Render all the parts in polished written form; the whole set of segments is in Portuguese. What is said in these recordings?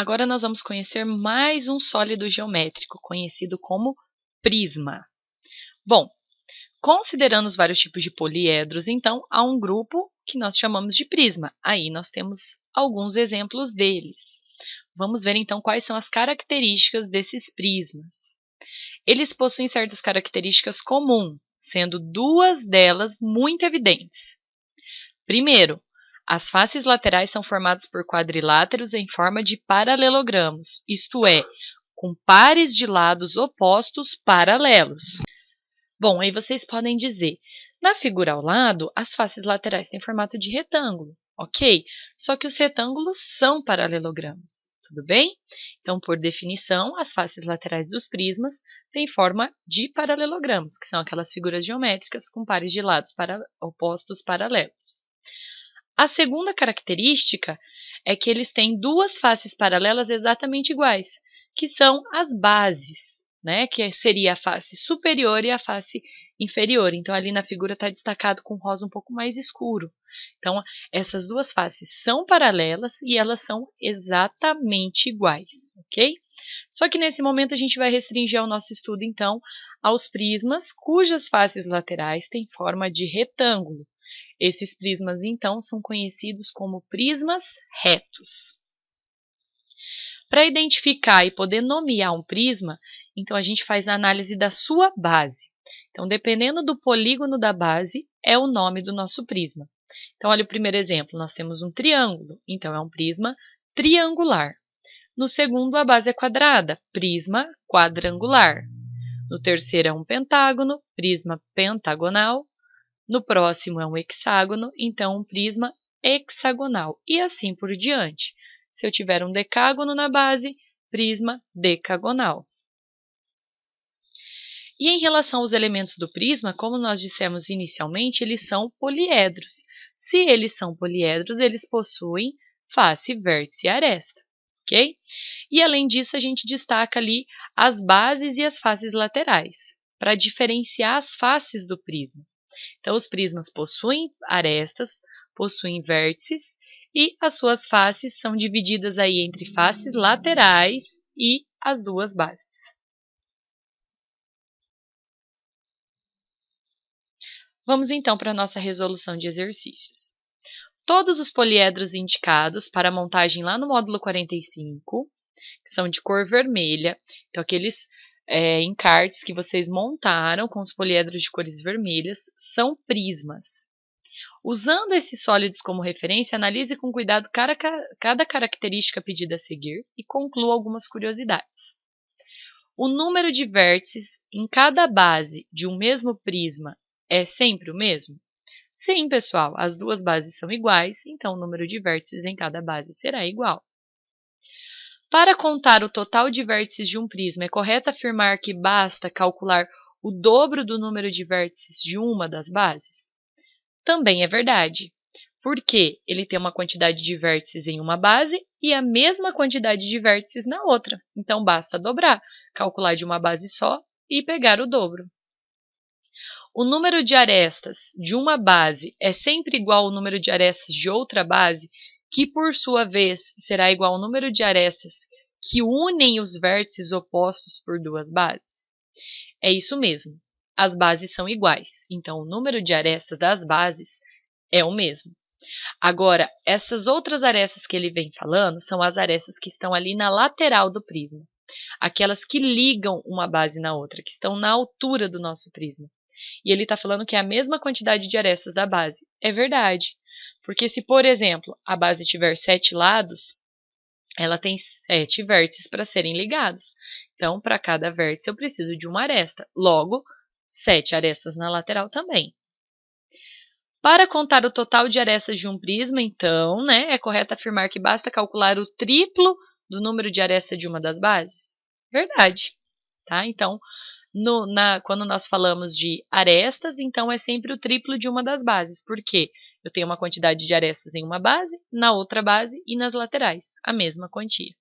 Agora nós vamos conhecer mais um sólido geométrico, conhecido como prisma. Bom, considerando os vários tipos de poliedros, então, há um grupo que nós chamamos de prisma. Aí nós temos alguns exemplos deles. Vamos ver então quais são as características desses prismas. Eles possuem certas características comuns, sendo duas delas muito evidentes. Primeiro, as faces laterais são formadas por quadriláteros em forma de paralelogramos, isto é, com pares de lados opostos paralelos. Bom, aí vocês podem dizer, na figura ao lado, as faces laterais têm formato de retângulo, ok? Só que os retângulos são paralelogramos, tudo bem? Então, por definição, as faces laterais dos prismas têm forma de paralelogramos, que são aquelas figuras geométricas com pares de lados opostos paralelos. A segunda característica é que eles têm duas faces paralelas exatamente iguais, que são as bases, né? Que seria a face superior e a face inferior. Então, ali na figura está destacado com rosa um pouco mais escuro. Então, essas duas faces são paralelas e elas são exatamente iguais, ok? Só que nesse momento a gente vai restringir o nosso estudo, então, aos prismas cujas faces laterais têm forma de retângulo. Esses prismas, então, são conhecidos como prismas retos. Para identificar e poder nomear um prisma, então a gente faz a análise da sua base. Então, dependendo do polígono da base, é o nome do nosso prisma. Então, olha o primeiro exemplo, nós temos um triângulo, então é um prisma triangular. No segundo, a base é quadrada, prisma quadrangular. No terceiro é um pentágono, prisma pentagonal. No próximo é um hexágono, então um prisma hexagonal. E assim por diante. Se eu tiver um decágono na base, prisma decagonal. E em relação aos elementos do prisma, como nós dissemos inicialmente, eles são poliedros. Se eles são poliedros, eles possuem face, vértice e aresta, ok? E além disso, a gente destaca ali as bases e as faces laterais, para diferenciar as faces do prisma. Então, os prismas possuem arestas, possuem vértices e as suas faces são divididas aí entre faces laterais e as duas bases. Vamos então para a nossa resolução de exercícios. Todos os poliedros indicados para a montagem lá no módulo 45, que são de cor vermelha, então aqueles encartes que vocês montaram com os poliedros de cores vermelhas, são prismas. Usando esses sólidos como referência, analise com cuidado cada característica pedida a seguir e conclua algumas curiosidades. O número de vértices em cada base de um mesmo prisma é sempre o mesmo? Sim, pessoal, as duas bases são iguais, então o número de vértices em cada base será igual. Para contar o total de vértices de um prisma, é correto afirmar que basta calcular o dobro do número de vértices de uma das bases? Também é verdade, porque ele tem uma quantidade de vértices em uma base e a mesma quantidade de vértices na outra. Então, basta dobrar, calcular de uma base só e pegar o dobro. O número de arestas de uma base é sempre igual ao número de arestas de outra base, que por sua vez será igual ao número de arestas que unem os vértices opostos por duas bases? É isso mesmo, as bases são iguais, então o número de arestas das bases é o mesmo. Agora, essas outras arestas que ele vem falando são as arestas que estão ali na lateral do prisma, aquelas que ligam uma base na outra, que estão na altura do nosso prisma. E ele está falando que é a mesma quantidade de arestas da base. É verdade. Porque se, por exemplo, a base tiver 7 lados, ela tem 7 vértices para serem ligados. Então, para cada vértice, eu preciso de uma aresta. Logo, 7 arestas na lateral também. Para contar o total de arestas de um prisma, então, é correto afirmar que basta calcular o triplo do número de arestas de uma das bases? Verdade. Tá? Então, quando nós falamos de arestas, então é sempre o triplo de uma das bases. Por quê? Eu tenho uma quantidade de arestas em uma base, na outra base e nas laterais, a mesma quantia.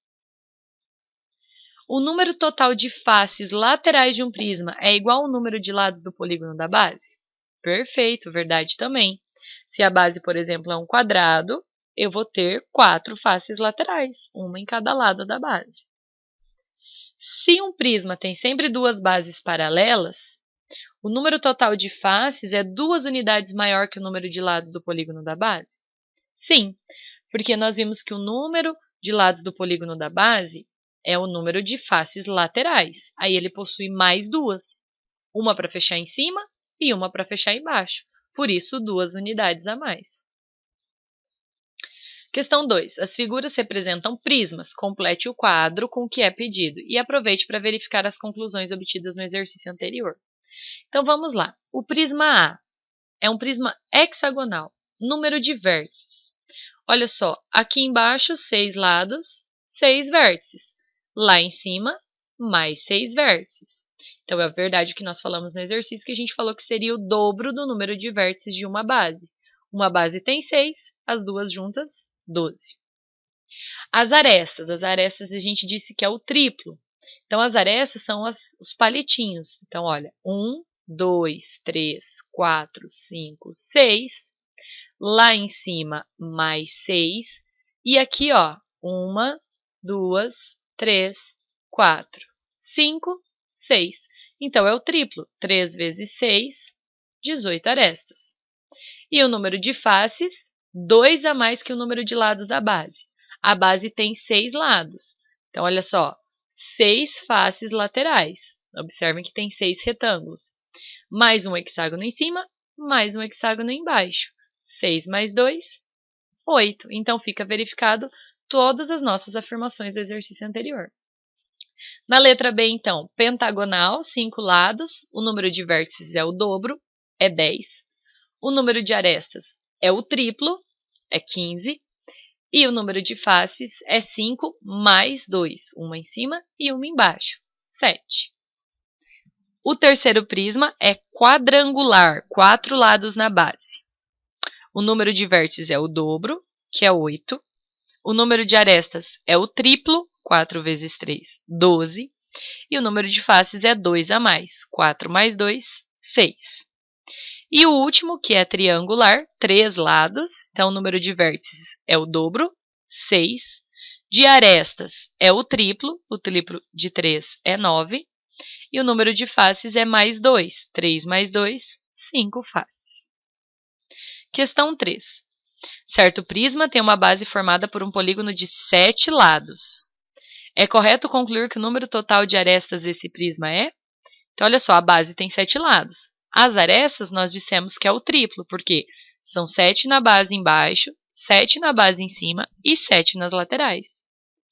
O número total de faces laterais de um prisma é igual ao número de lados do polígono da base? Perfeito, verdade também. Se a base, por exemplo, é um quadrado, eu vou ter 4 faces laterais, uma em cada lado da base. Se um prisma tem sempre 2 bases paralelas, o número total de faces é 2 unidades maior que o número de lados do polígono da base? Sim, porque nós vimos que o número de lados do polígono da base é o número de faces laterais. Aí ele possui mais 2. Uma para fechar em cima e uma para fechar embaixo. Por isso, 2 unidades a mais. Questão 2. As figuras representam prismas. Complete o quadro com o que é pedido e aproveite para verificar as conclusões obtidas no exercício anterior. Então, vamos lá. O prisma A é um prisma hexagonal. Número de vértices. Olha só, aqui embaixo, 6 lados, 6 vértices. Lá em cima, mais 6 vértices. Então, é verdade o que nós falamos no exercício, que a gente falou que seria o dobro do número de vértices de uma base. Uma base tem 6, as duas juntas, 12. As arestas a gente disse que é o triplo. Então, as arestas são os palitinhos. Então, olha, 1, 2, 3, 4, 5, 6. Lá em cima, mais 6. E aqui, ó, 1, 2, 3, 4, 5, 6. Então, é o triplo. 3 vezes 6, 18 arestas. E o número de faces, 2 a mais que o número de lados da base. A base tem 6 lados. Então, olha só, 6 faces laterais. Observem que tem 6 retângulos. Mais um hexágono em cima, mais um hexágono embaixo. 6 mais 2, 8. Então, fica verificado todas as nossas afirmações do exercício anterior. Na letra B, então, pentagonal, 5 lados. O número de vértices é o dobro, é 10. O número de arestas é o triplo, é 15. E o número de faces é 5 mais 2. Uma em cima e uma embaixo, 7. O terceiro prisma é quadrangular, 4 lados na base. O número de vértices é o dobro, que é 8. O número de arestas é o triplo, 4 vezes 3, 12. E o número de faces é 2 a mais, 4 mais 2, 6. E o último, que é triangular, 3 lados. Então, o número de vértices é o dobro, 6. De arestas é o triplo de 3 é 9. E o número de faces é mais 2. 3 mais 2, 5 faces. Questão 3. Certo prisma tem uma base formada por um polígono de 7 lados. É correto concluir que o número total de arestas desse prisma é? Então, olha só, a base tem 7 lados. As arestas nós dissemos que é o triplo, porque são 7 na base embaixo, 7 na base em cima e 7 nas laterais.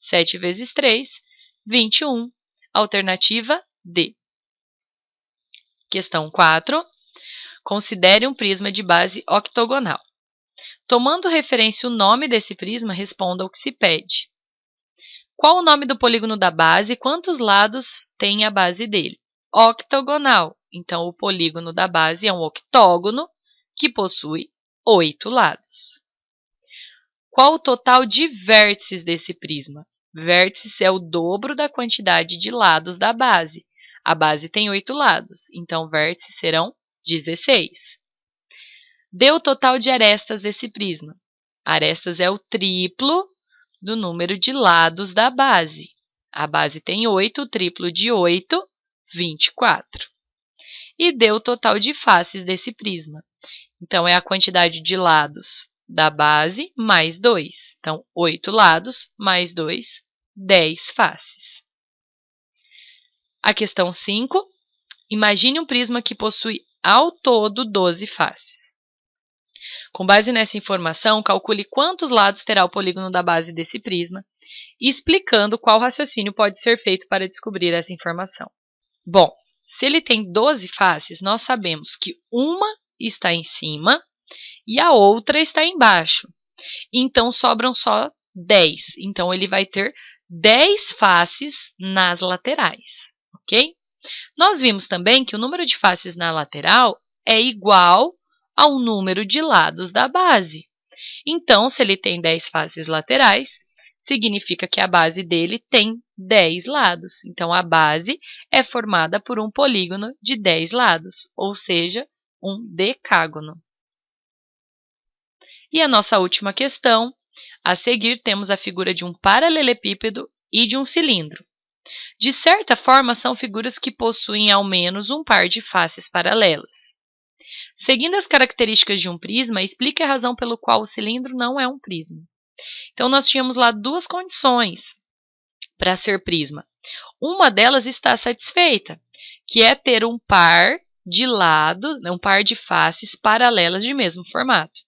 7 vezes 3, 21. Alternativa D. Questão 4. Considere um prisma de base octogonal. Tomando referência o nome desse prisma, responda ao que se pede. Qual o nome do polígono da base e quantos lados tem a base dele? Octogonal. Então, o polígono da base é um octógono que possui 8 lados. Qual o total de vértices desse prisma? Vértices é o dobro da quantidade de lados da base. A base tem 8 lados, então vértices serão 16. Dê o total de arestas desse prisma. Arestas é o triplo do número de lados da base. A base tem 8, o triplo de 8, 24. E dê o total de faces desse prisma. Então, é a quantidade de lados da base mais 2. Então, 8 lados mais 2, 10 faces. A questão 5. Imagine um prisma que possui ao todo 12 faces. Com base nessa informação, calcule quantos lados terá o polígono da base desse prisma, explicando qual raciocínio pode ser feito para descobrir essa informação. Bom, se ele tem 12 faces, nós sabemos que uma está em cima e a outra está embaixo. Então, sobram só 10. Então, ele vai ter 10 faces nas laterais, ok? Nós vimos também que o número de faces na lateral é igual ao número de lados da base. Então, se ele tem 10 faces laterais, significa que a base dele tem 10 lados. Então, a base é formada por um polígono de 10 lados, ou seja, um decágono. E a nossa última questão, A seguir, temos a figura de um paralelepípedo e de um cilindro. De certa forma, são figuras que possuem ao menos um par de faces paralelas. Seguindo as características de um prisma, explique a razão pelo qual o cilindro não é um prisma. Então, nós tínhamos lá duas condições para ser prisma. Uma delas está satisfeita, que é ter um par de lados, um par de faces paralelas de mesmo formato.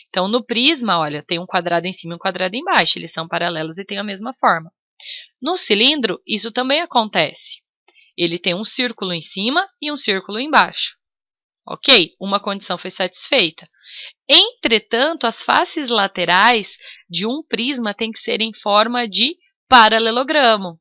Então, no prisma, olha, tem um quadrado em cima e um quadrado embaixo, eles são paralelos e têm a mesma forma. No cilindro, isso também acontece. Ele tem um círculo em cima e um círculo embaixo. Ok? Uma condição foi satisfeita. Entretanto, as faces laterais de um prisma têm que ser em forma de paralelogramo.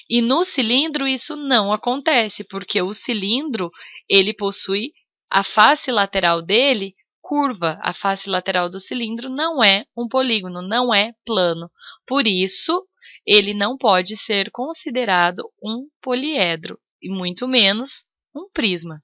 E no cilindro isso não acontece, porque o cilindro ele possui a face lateral dele curva. A face lateral do cilindro não é um polígono, não é plano. Por isso, ele não pode ser considerado um poliedro, e muito menos um prisma.